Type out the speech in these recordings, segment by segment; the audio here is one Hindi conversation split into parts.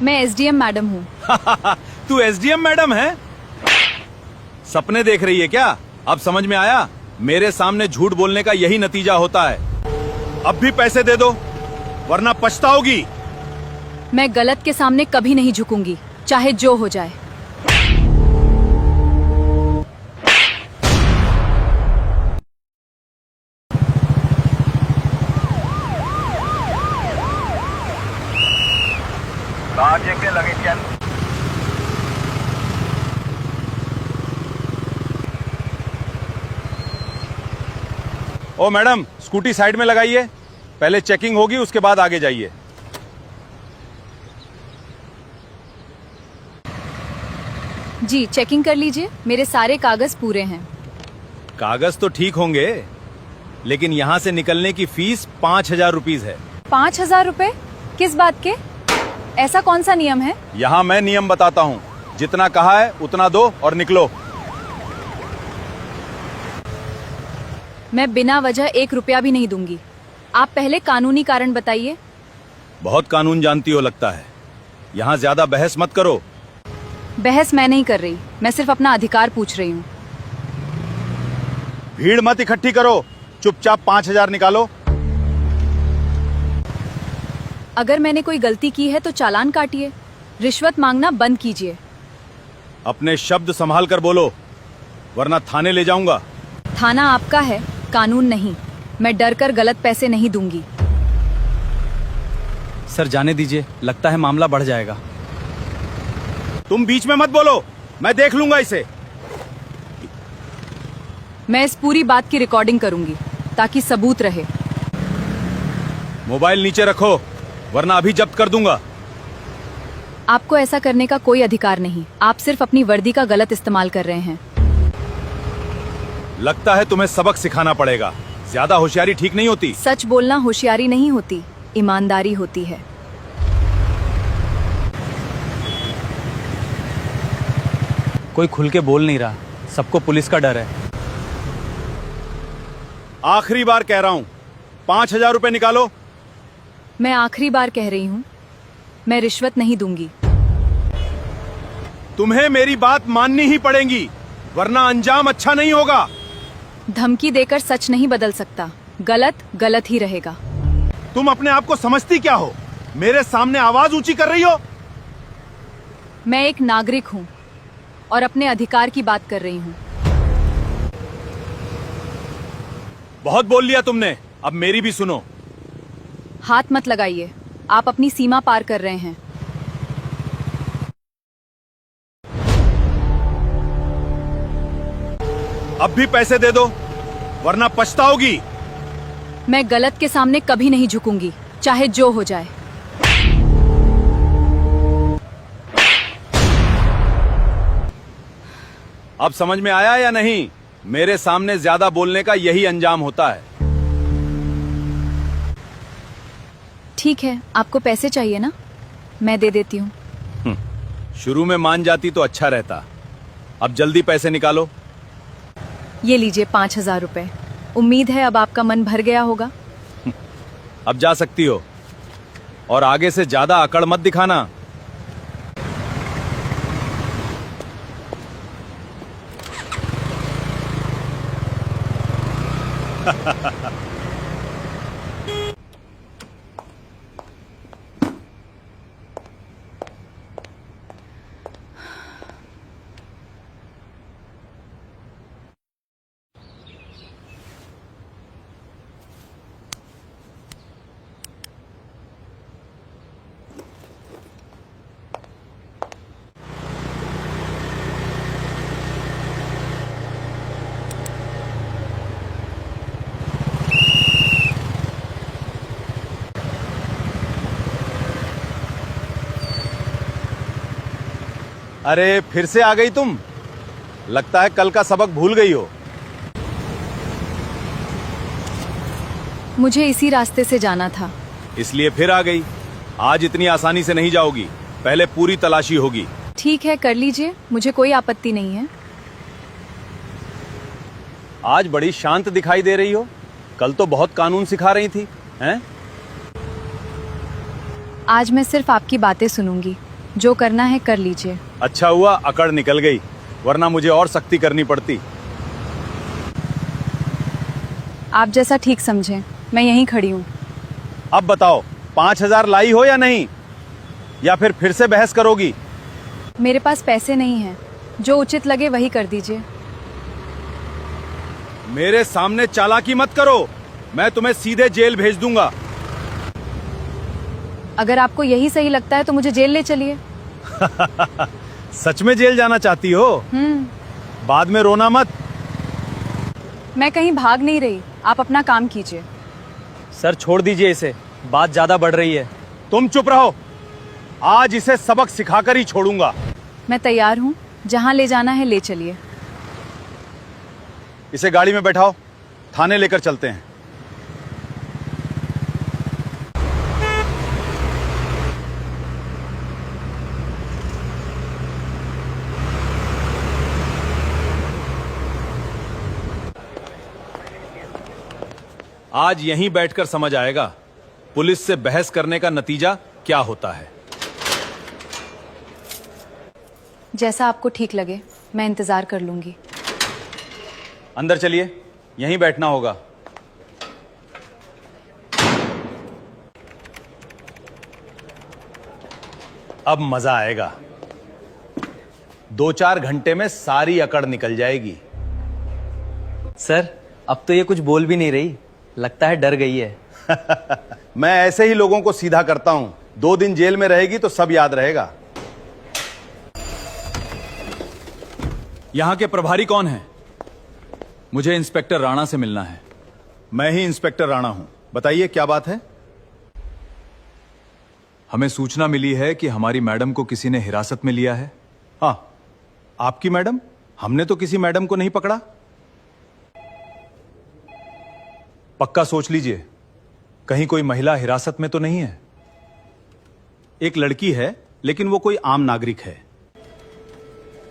मैं एसडीएम मैडम हूँ। तू एसडीएम मैडम है? सपने देख रही है क्या? अब समझ में आया, मेरे सामने झूठ बोलने का यही नतीजा होता है। अब भी पैसे दे दो वरना पछताओगी। मैं गलत के सामने कभी नहीं झुकूंगी, चाहे जो हो जाए। ओ मैडम, स्कूटी साइड में लगाइए, पहले चेकिंग होगी उसके बाद आगे जाइए। जी चेकिंग कर लीजिए, मेरे सारे कागज पूरे हैं। कागज तो ठीक होंगे, लेकिन यहाँ से निकलने की फीस 5,000 रुपीज है। 5,000 रुपए? किस बात के? ऐसा कौन सा नियम है? यहाँ मैं नियम बताता हूँ, जितना कहा है उतना दो और निकलो। मैं बिना वजह 1 रुपया भी नहीं दूंगी। आप पहले कानूनी कारण बताइए। बहुत कानून जानती हो लगता है, यहाँ ज्यादा बहस मत करो। बहस मैं नहीं कर रही, मैं सिर्फ अपना अधिकार पूछ रही हूँ। भीड़ मत इकट्ठी करो, चुपचाप 5,000 निकालो। अगर मैंने कोई गलती की है तो चालान काटिए, रिश्वत मांगना बंद कीजिए। अपने शब्द संभाल कर बोलो, वरना थाने ले जाऊंगा। थाना आपका है, कानून नहीं। मैं डर कर गलत पैसे नहीं दूंगी। सर जाने दीजिए, लगता है मामला बढ़ जाएगा। तुम बीच में मत बोलो, मैं देख लूंगा इसे। मैं इस पूरी बात की रिकॉर्डिंग करूंगी ताकि सबूत रहे। मोबाइल नीचे रखो, वरना अभी जब्त कर दूंगा। आपको ऐसा करने का कोई अधिकार नहीं, आप सिर्फ अपनी वर्दी का गलत इस्तेमाल कर रहे हैं। लगता है तुम्हें सबक सिखाना पड़ेगा, ज्यादा होशियारी ठीक नहीं होती। सच बोलना होशियारी नहीं होती, ईमानदारी होती है। कोई खुल के बोल नहीं रहा, सबको पुलिस का डर है। आखिरी बार कह रहा हूँ, 5,000 रुपए निकालो। मैं आखिरी बार कह रही हूँ, मैं रिश्वत नहीं दूंगी। तुम्हें मेरी बात माननी ही पड़ेगी, वरना अंजाम अच्छा नहीं होगा। धमकी देकर सच नहीं बदल सकता, गलत गलत ही रहेगा। तुम अपने आप को समझती क्या हो? मेरे सामने आवाज ऊंची कर रही हो। मैं एक नागरिक हूँ और अपने अधिकार की बात कर रही हूँ। बहुत बोल लिया तुमने, अब मेरी भी सुनो। हाथ मत लगाइए, आप अपनी सीमा पार कर रहे हैं। अब भी पैसे दे दो, वरना पछताओगी। मैं गलत के सामने कभी नहीं झुकूंगी, चाहे जो हो जाए। अब समझ में आया या नहीं? मेरे सामने ज्यादा बोलने का यही अंजाम होता है। ठीक है, आपको पैसे चाहिए ना, मैं दे देती हूँ। शुरू में मान जाती तो अच्छा रहता। अब जल्दी पैसे निकालो। ये लीजिए 5,000 रुपए। उम्मीद है अब आपका मन भर गया होगा। अब जा सकती हो, और आगे से ज्यादा अकड़ मत दिखाना। अरे फिर से आ गई तुम? लगता है कल का सबक भूल गई हो। मुझे इसी रास्ते से जाना था, इसलिए फिर आ गई। आज इतनी आसानी से नहीं जाओगी, पहले पूरी तलाशी होगी। ठीक है, कर लीजिए, मुझे कोई आपत्ति नहीं है। आज बड़ी शांत दिखाई दे रही हो, कल तो बहुत कानून सिखा रही थी, हैं? आज मैं सिर्फ आपकी बातें सुनूंगी, जो करना है कर लीजिए। अच्छा हुआ अकड़ निकल गई, वरना मुझे और सख्ती करनी पड़ती। आप जैसा ठीक समझें, मैं यहीं खड़ी हूँ। अब बताओ 5,000 लाई हो या नहीं, या फिर से बहस करोगी? मेरे पास पैसे नहीं हैं, जो उचित लगे वही कर दीजिए। मेरे सामने चालाकी मत करो, मैं तुम्हें सीधे जेल भेज दूंगा। अगर आपको यही सही लगता है तो मुझे जेल ले चलिए। सच में जेल जाना चाहती हो? बाद में रोना मत। मैं कहीं भाग नहीं रही, आप अपना काम कीजिए। सर छोड़ दीजिए इसे, बात ज्यादा बढ़ रही है। तुम चुप रहो, आज इसे सबक सिखाकर ही छोड़ूंगा। मैं तैयार हूँ, जहाँ ले जाना है ले चलिए। इसे गाड़ी में बैठाओ, थाने लेकर चलते हैं। आज यहीं बैठकर समझ आएगा पुलिस से बहस करने का नतीजा क्या होता है। जैसा आपको ठीक लगे, मैं इंतजार कर लूंगी। अंदर चलिए, यहीं बैठना होगा। अब मजा आएगा, 2-4 घंटे में सारी अकड़ निकल जाएगी। सर अब तो ये कुछ बोल भी नहीं रही, लगता है डर गई है। मैं ऐसे ही लोगों को सीधा करता हूं। 2 दिन जेल में रहेगी तो सब याद रहेगा। यहां के प्रभारी कौन है? मुझे इंस्पेक्टर राणा से मिलना है। मैं ही इंस्पेक्टर राणा हूं, बताइए क्या बात है? हमें सूचना मिली है कि हमारी मैडम को किसी ने हिरासत में लिया है। हाँ, आपकी मैडम? हमने तो किसी मैडम को नहीं पकड़ा। पक्का सोच लीजिए, कहीं कोई महिला हिरासत में तो नहीं है। एक लड़की है, लेकिन वो कोई आम नागरिक है।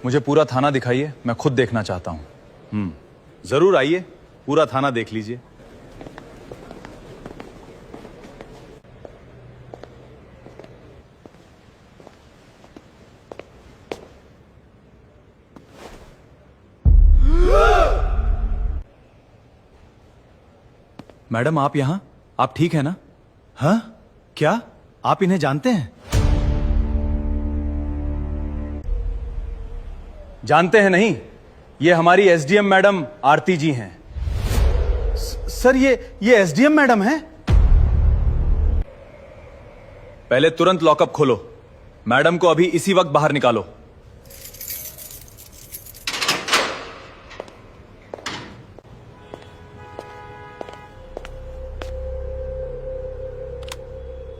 मुझे पूरा थाना दिखाइए, मैं खुद देखना चाहता हूं। जरूर आइए, पूरा थाना देख लीजिए। मैडम आप यहां, आप ठीक है ना? हाँ, क्या आप इन्हें जानते हैं? जानते हैं नहीं, ये हमारी एसडीएम मैडम आरती जी हैं। सर ये एसडीएम मैडम हैं? पहले तुरंत लॉकअप खोलो, मैडम को अभी इसी वक्त बाहर निकालो।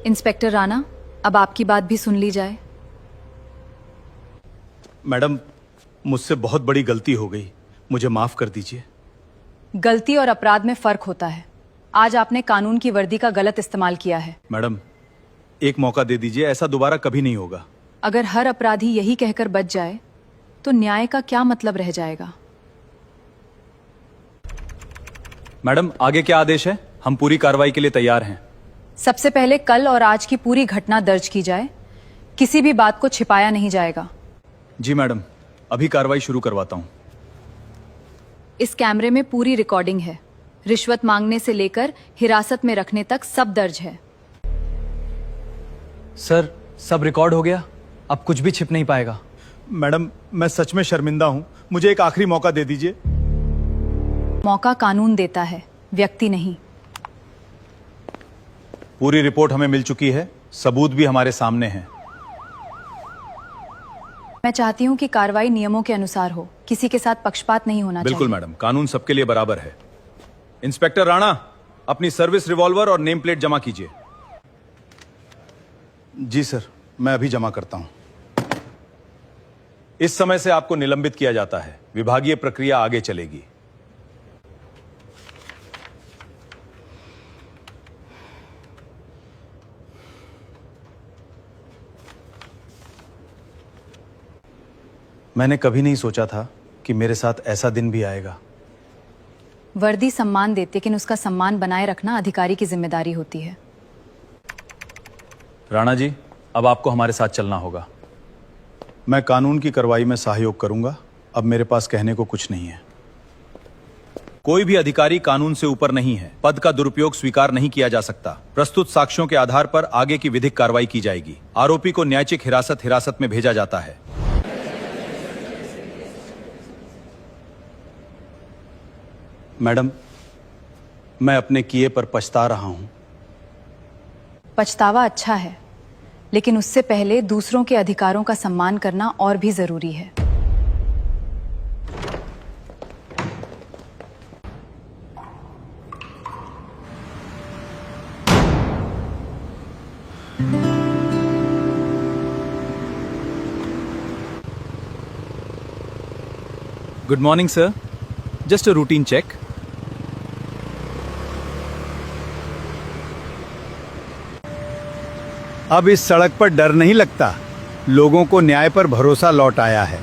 इंस्पेक्टर राणा, अब आपकी बात भी सुन ली जाए। मैडम, मुझसे बहुत बड़ी गलती हो गई, मुझे माफ कर दीजिए। गलती और अपराध में फर्क होता है। आज आपने कानून की वर्दी का गलत इस्तेमाल किया है। मैडम, एक मौका दे दीजिए, ऐसा दोबारा कभी नहीं होगा। अगर हर अपराधी यही कहकर बच जाए तो न्याय का क्या मतलब रह जाएगा? मैडम, आगे क्या आदेश है? हम पूरी कार्रवाई के लिए तैयार हैं। सबसे पहले कल और आज की पूरी घटना दर्ज की जाए, किसी भी बात को छिपाया नहीं जाएगा। जी मैडम, अभी कार्रवाई शुरू करवाता हूं। इस कैमरे में पूरी रिकॉर्डिंग है, रिश्वत मांगने से लेकर हिरासत में रखने तक सब दर्ज है। सर सब रिकॉर्ड हो गया, अब कुछ भी छिप नहीं पाएगा। मैडम, मैं सच में शर्मिंदा हूं, मुझे एक आखिरी मौका दे दीजिए। मौका कानून देता है, व्यक्ति नहीं। पूरी रिपोर्ट हमें मिल चुकी है, सबूत भी हमारे सामने हैं। मैं चाहती हूँ कि कार्रवाई नियमों के अनुसार हो, किसी के साथ पक्षपात नहीं होना चाहिए। बिल्कुल मैडम, कानून सबके लिए बराबर है। इंस्पेक्टर राणा, अपनी सर्विस रिवॉल्वर और नेम प्लेट जमा कीजिए। जी सर, मैं अभी जमा करता हूं। इस समय से आपको निलंबित किया जाता है, विभागीय प्रक्रिया आगे चलेगी। मैंने कभी नहीं सोचा था कि मेरे साथ ऐसा दिन भी आएगा। वर्दी सम्मान देती, लेकिन उसका सम्मान बनाए रखना अधिकारी की जिम्मेदारी होती है। राणा जी, अब आपको हमारे साथ चलना होगा। मैं कानून की कार्रवाई में सहयोग करूंगा। अब मेरे पास कहने को कुछ नहीं है। कोई भी अधिकारी कानून से ऊपर नहीं है। पद का दुरुपयोग स्वीकार नहीं किया जा सकता। प्रस्तुत साक्ष्यों के आधार पर आगे की विधिक कार्रवाई की जाएगी। आरोपी को न्यायिक हिरासत में भेजा जाता है। मैडम, मैं अपने किए पर पछता रहा हूं। पछतावा अच्छा है, लेकिन उससे पहले दूसरों के अधिकारों का सम्मान करना और भी जरूरी है। Good morning sir, just a routine check. अब इस सड़क पर डर नहीं लगता। लोगों को न्याय पर भरोसा लौट आया है।